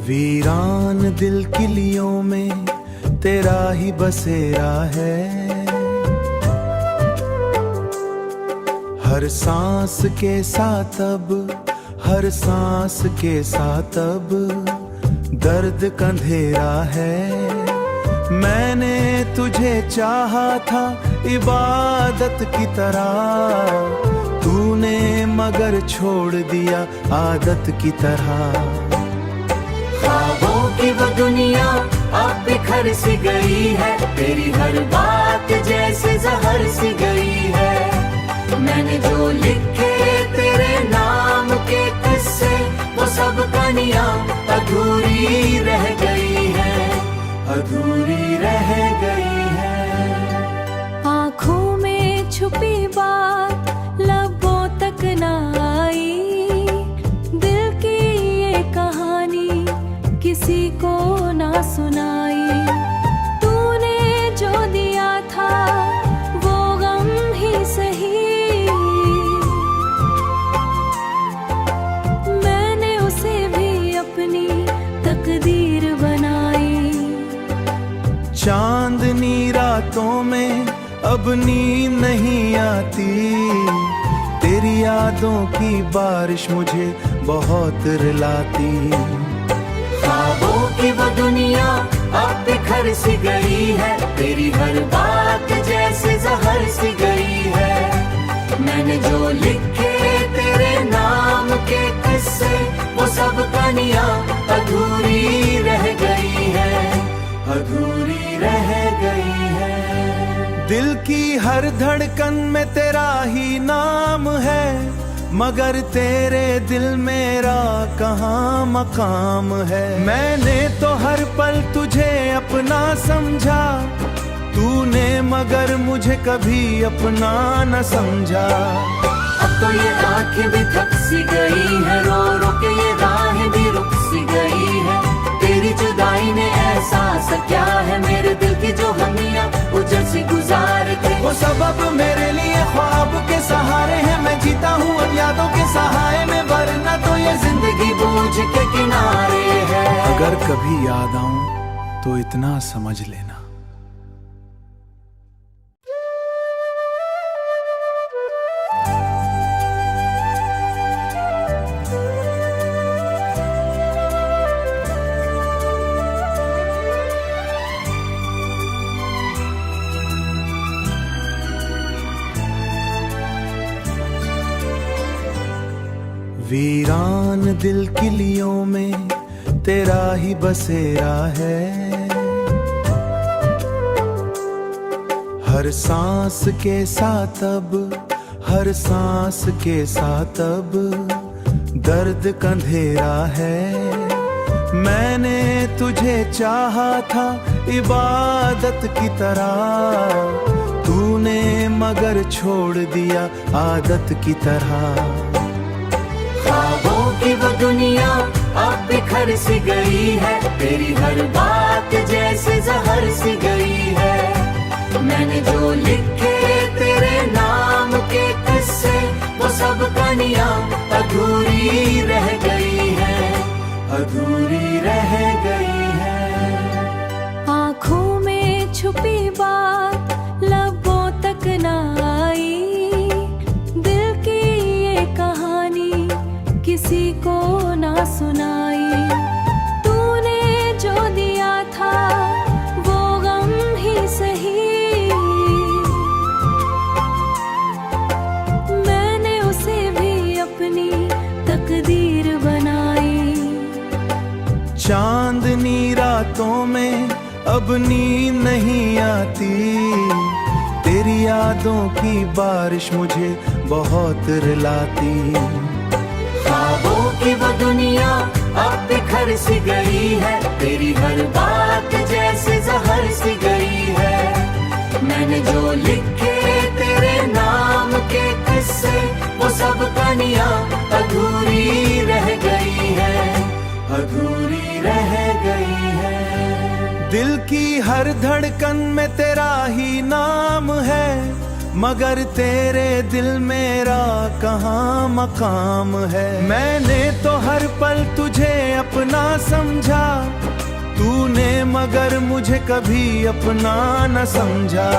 वीरान दिल किलियों में तेरा ही बसेरा है। हर सांस के साथ अब, हर सांस के साथ अब दर्द का अंधेरा है। मैंने तुझे चाहा था इबादत की तरह, तूने मगर छोड़ दिया आदत की तरह। ख्वाबों की वो दुनिया अब बिखर सी गई है, तेरी हर बात जैसे जहर सी गई है। मैंने जो लिखे तेरे नाम के किस्से, वो सब कहानियां अधूरी रह गई है, अधूरी रह गई है। आँखों में छुपी बात लबों तक न आई, दिल की ये कहानी किसी को ना सुनाई। तूने जो दिया था वो गम ही सही, मैंने उसे भी अपनी तकदीर बनाई। चांदनी रातों में अब नींद नहीं आती, तेरी यादों की बारिश मुझे बहुत रुलाती। ख्वाबों की वो दुनिया अब बिखर सी गई है, तेरी हर बात जैसे जहर सी गई है। मैंने जो लिखे तेरे नाम के किस्से, वो सब कहानियां अधूरी रह गई है, अधूरी रह गई है। दिल की हर धड़कन में तेरा ही नाम है, मगर तेरे दिल मेरा कहाँ मकाम है। मैंने तो हर पल तुझे अपना समझा, तूने मगर मुझे कभी अपना न समझा। अब तो ये आंखें भी थक सी गई है, रो रो के ये राहें भी रुक सी गई है। तेरी जुदाई ने एहसास क्या है, मेरे दिल की जो हमियां उजड़ सी गुजार के। वो सबब मेरे लिए ख्वाब के सहारे हैं, मैं जीता हूँ अब यादों के सहारे में, वरना तो ये जिंदगी बूझ के किनारे है। अगर कभी याद आऊं तो इतना समझ लेना। वीरान दिल किलियों में तेरा ही बसेरा है। हर सांस के साथ अब, हर सांस के साथ अब दर्द का अंधेरा है। मैंने तुझे चाहा था इबादत की तरह, तूने मगर छोड़ दिया आदत की तरह। ख्वाबों की वो दुनिया अब बिखर सी गई है, तेरी हर बात जैसे जहर सी गई है। मैंने जो लिखे तेरे नाम के किस्से, वो सब कहानियां अधूरी रह गई है, अधूरी रह गई है। आँखों में छुपी बात लबों तक न आई, दिल की ये कहानी किसी को ना सुनाई। तूने जो दिया था वो गम ही सही, मैंने उसे भी अपनी तकदीर बनाई। चांदनी रातों में अब नींद नहीं आती, तेरी यादों की बारिश मुझे बहुत रुलाती। ख्वाबों की वो दुनिया अब बिखर सी गई है, तेरी हर बात जैसे जहर सी गई है। मैंने जो लिखे तेरे नाम के किस्से, वो सब कहानियां अधूरी रह गई है, अधूरी रह गई है। दिल की हर धड़कन में तेरा ही नाम है, मगर तेरे दिल मेरा कहाँ मकाम है। मैंने तो हर पल तुझे अपना समझा, तूने मगर मुझे कभी अपना न समझा।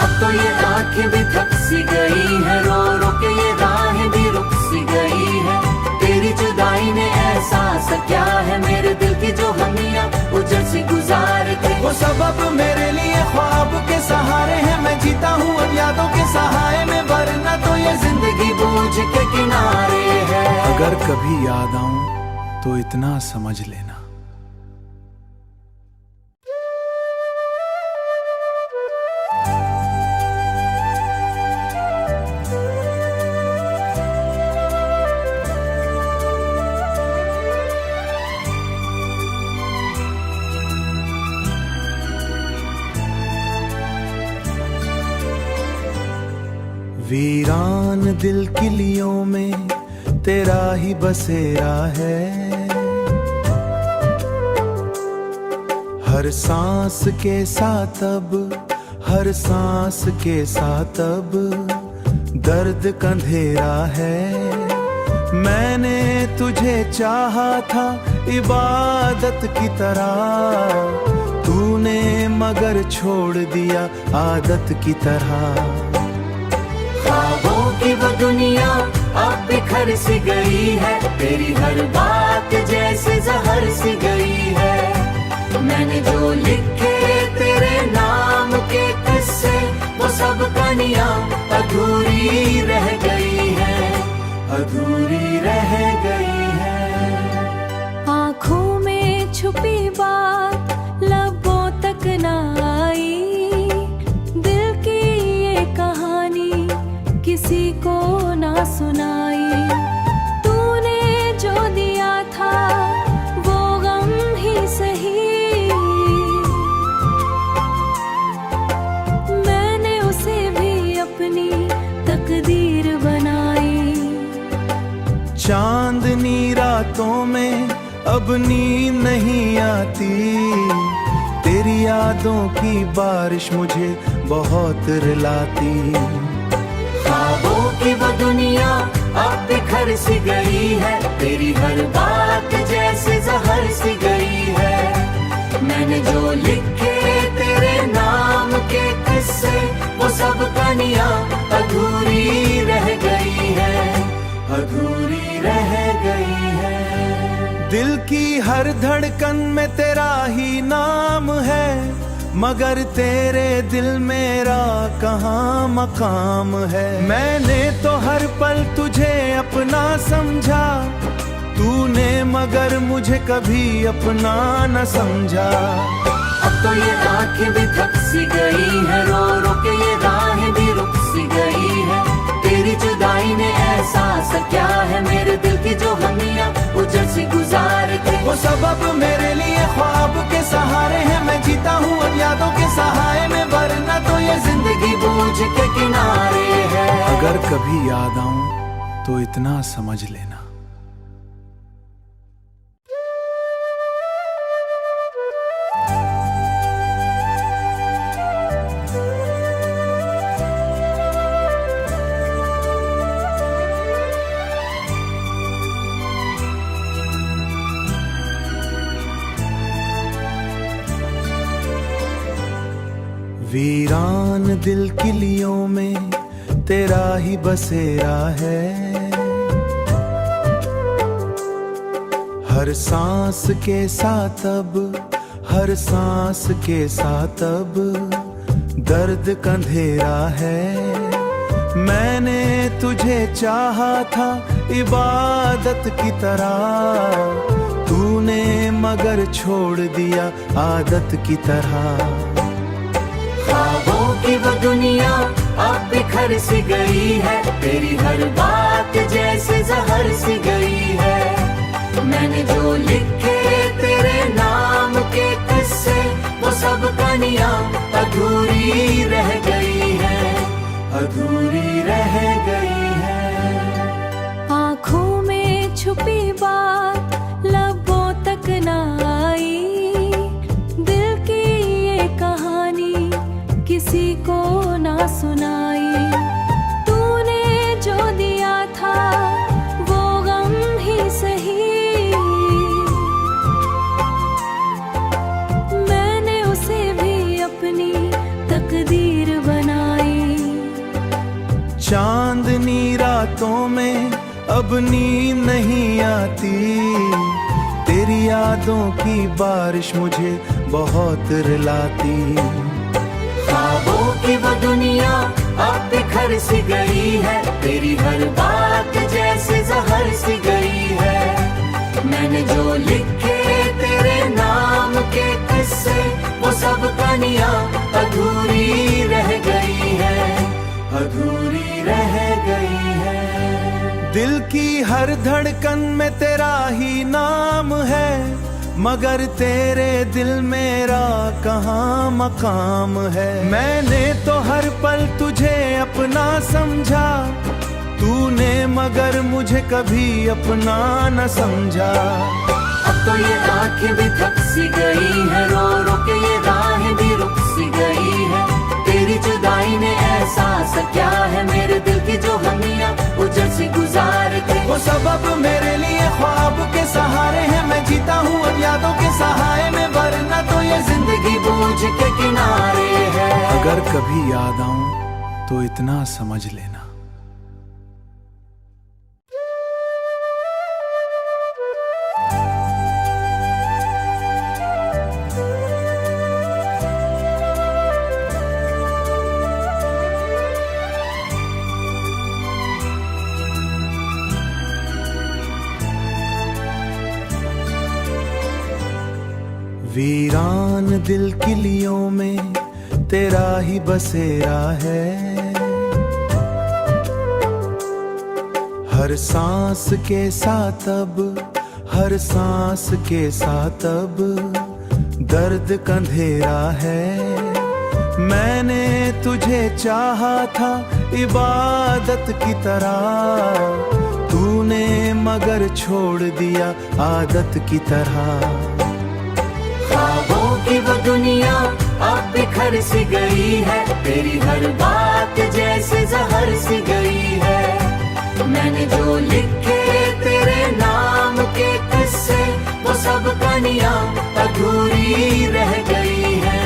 अब तो ये आंखें भी थक सी गई है, रो रो के ये राहें भी रुक सी गई है। तेरी जुदाई ने एहसास क्या है, मेरे दिल की जो हमियां उजड़ सी गुजारते। वो सबब मेरे लिए ख्वाब के सहारे हैं, मैं जीता हूँ अब यादों के सहारे में, वरना तो ये जिंदगी बूझ के किनारे है। अगर कभी याद आऊं तो इतना समझ लेना। वीरान दिल किलियों में तेरा ही बसेरा है, हर सांस के साथ अब, हर सांस के साथ अब दर्द कंधेरा है। मैंने तुझे चाहा था इबादत की तरह, तूने मगर छोड़ दिया आदत की तरह। ख्वाबों की वो दुनिया अब बिखर सी गई है, तेरी हर बात जैसे जहर सी गई है। मैंने जो लिखे तेरे नाम के किस्से, वो सब कहानियां अधूरी रह गई है, अधूरी रह गई है। आँखों में छुपी बात लबों तक न आई, दिल की ये कहानी किसी को ना सुनाई। तूने जो दिया था वो गम ही सही, मैंने उसे भी अपनी तकदीर बनाई। चांदनी रातों में अब नींद नहीं आती, तेरी यादों की बारिश मुझे बहुत रुलाती। ख्वाबों की वो दुनिया अब बिखर सी गई है, तेरी हर बात जैसे जहर सी गई है। मैंने जो लिखे तेरे नाम के किस्से, वो सब कहानियां अधूरी रह गई है, अधूरी रह गई है। दिल की हर धड़कन में तेरा ही नाम है, मगर तेरे दिल मेरा कहाँ मकाम है। मैंने तो हर पल तुझे अपना समझा, तूने मगर मुझे कभी अपना न समझा। अब तो ये आंखें भी थक सी गई है, रो रो के ये राहें भी रुक सी गई है। तेरी जुदाई ने एहसास क्या है, मेरे दिल की जो हमियां उजड़ सी गुजारते। वो सबब मेरे लिए ख्वाब के सहारे हैं, मैं जीता हूँ अब यादों के सहारे में, वरना तो ये जिंदगी बूझ के किनारे है। अगर कभी याद आऊं तो इतना समझ लेना। वीरान दिल किलियों में तेरा ही बसेरा है, हर सांस के साथ अब, हर सांस के साथ अब दर्द कंधेरा है। मैंने तुझे चाहा था इबादत की तरह, तूने मगर छोड़ दिया आदत की तरह। ख्वाबों की वो दुनिया अब बिखर सी गई है, तेरी हर बात जैसे जहर सी गई है। मैंने जो लिखे तेरे नाम के किस्से, वो सब कहानियां अधूरी रह गई है, अधूरी रह गई है। आँखों में छुपी बात लबों तक न आई, दिल की ये कहानी किसी को ना सुनाई। रातों में अब नींद नहीं आती, तेरी यादों की बारिश मुझे बहुत रुलाती। ख्वाबों की वो दुनिया अब बिखर सी गई है, तेरी हर बात जैसे जहर सी गई है। मैंने जो लिखे तेरे नाम के किस्से, वो सब कहानियां अधूरी रह गई है, अधूरी रह गई है। दिल की हर धड़कन में तेरा ही नाम है, मगर तेरे दिल मेरा कहाँ मकाम है। मैंने तो हर पल तुझे अपना समझा, तूने मगर मुझे कभी अपना न समझा। अब तो ये आंखें भी थक सी गई है, रो रो के ये राहें भी रुक सी गई है। तेरी जुदाई ने एहसास क्या है, मेरे दिल की जो हमियां उजड़ सी गुजार के। वो सबब मेरे लिए ख्वाब के सहारे हैं, मैं जीता हूँ अब यादों के सहारे में, वरना तो ये जिंदगी बूझ के किनारे है। अगर कभी याद आऊं तो इतना समझ लेना। वीरान दिल किलियों में तेरा ही बसेरा है, हर सांस के साथ अब, हर सांस के साथ अब दर्द का अंधेरा है। मैंने तुझे चाहा था इबादत की तरह, तूने मगर छोड़ दिया आदत की तरह। ख्वाबों की वो दुनिया अब बिखर सी गई है, तेरी हर बात जैसे जहर सी गई है। मैंने जो लिखे तेरे नाम के किस्से, वो सब कहानियां अधूरी रह गई है,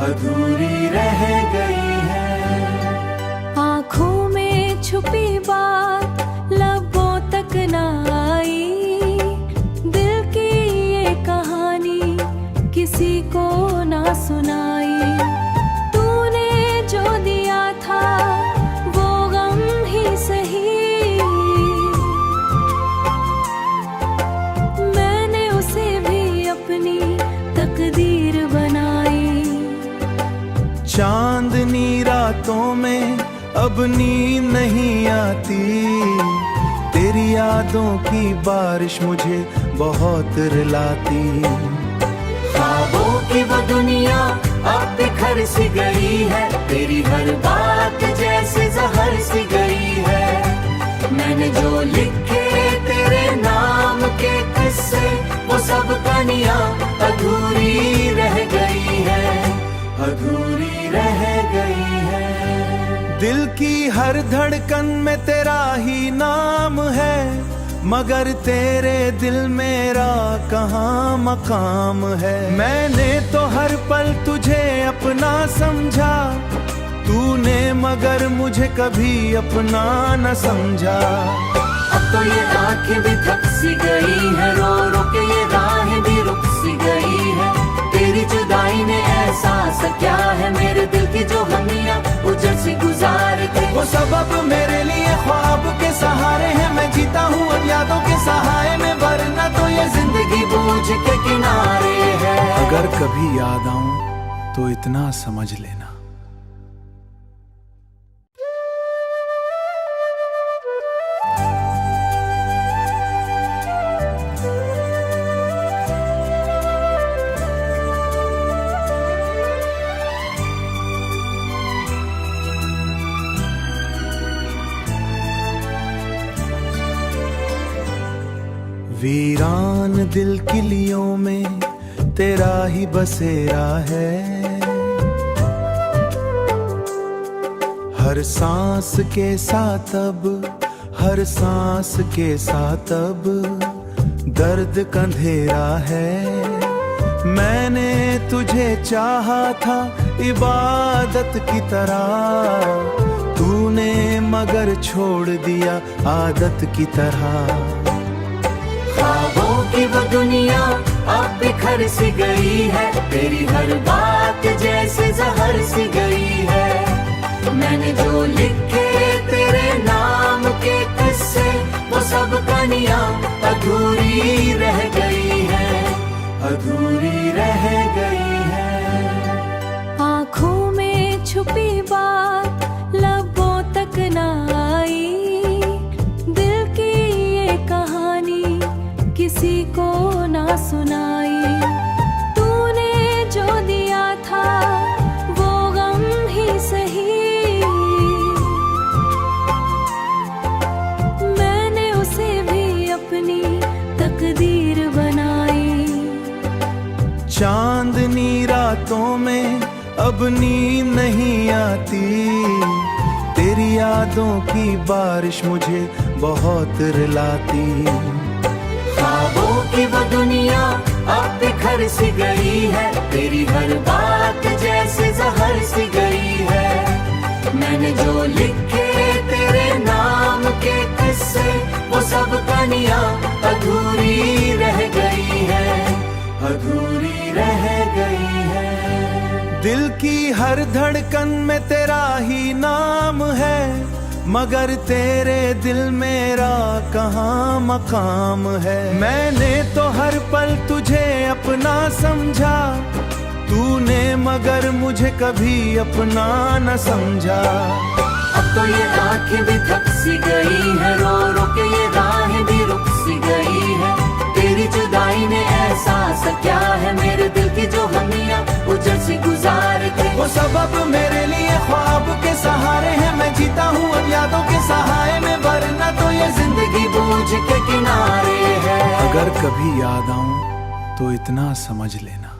अधूरी रह गई है। आँखों में छुपी बात लबों तक न आई, दिल की ये कहानी किसी को ना सुनाई। तूने जो दिया था वो गम ही सही, मैंने उसे भी अपनी तकदीर बनाई। चांदनी रातों में अब नींद नहीं आती, तेरी यादों की बारिश मुझे बहुत रुलाती। ख्वाबों की वो दुनिया अब बिखर सी गई है, तेरी हर बात जैसे जहर सी गई है। मैंने जो लिखे तेरे नाम के किस्से, वो सब कहानियां अधूरी रह गई है, अधूरी रह गई है। दिल की हर धड़कन में तेरा ही नाम है, मगर तेरे दिल मेरा कहाँ मकाम है। मैंने तो हर पल तुझे अपना समझा, तूने मगर मुझे कभी अपना न समझा। अब तो ये आंखें भी थक सी गई है, रो रो के ये राहें भी रुक सी गई है। तेरी जुदाई ने एहसास क्या है, मेरे दिल की जो हमियां उजड़ सी गुजार के। वो सबब मेरे लिए ख्वाब के सहारे हैं, मैं जीता हूँ अब यादों के सहारे में, वरना तो ये जिंदगी बूझ के किनारे है। अगर कभी याद आऊं तो इतना समझ लेना। वीरान दिल किलियों में तेरा ही बसेरा है, हर सांस के साथ अब, हर सांस के साथ अब दर्द का अंधेरा है। मैंने तुझे चाहा था इबादत की तरह, तूने तूने मगर छोड़ दिया आदत की तरह। ख्वाबों की वो दुनिया अब बिखर सी गई है, तेरी हर बात जैसे जहर सी गई है। मैंने जो लिखे तेरे नाम के किस्से, वो सब कहानियां अधूरी रह गई है, अधूरी रह गई है। आँखों में छुपी बात लबों तक न आई, दिल की ये कहानी किसी को ना सुनाई। तूने जो दिया था वो गम ही सही, मैंने उसे भी अपनी तकदीर बनाई। चांदनी रातों में अब नींद नहीं आती, तेरी यादों की बारिश मुझे बहुत रुलाती। ख्वाबों की वो दुनिया अब बिखर सी गई है, तेरी हर बात जैसे जहर सी गई है। मैंने जो लिखे तेरे नाम के किस्से, वो सब कहानियां अधूरी रह गई है, अधूरी रह गई है। दिल की हर धड़कन में तेरा ही नाम है, मगर तेरे दिल मेरा कहाँ मकाम है। मैंने तो हर पल तुझे अपना समझा, तूने मगर मुझे कभी अपना न समझा। अब तो ये आंखें भी थक सी गई है, रो रो के ये राहें भी रुक सी गई है। तेरी जुदाई ने एहसास क्या है, मेरे दिल की जो हमियां उजड़ सी गुजार थे। वो सबब मेरे लिए ख्वाब के सहारे हैं, मैं जीता हूँ अब यादों के सहारे में, वरना तो ये जिंदगी बूझ के किनारे है। अगर कभी याद आऊं तो इतना समझ लेना,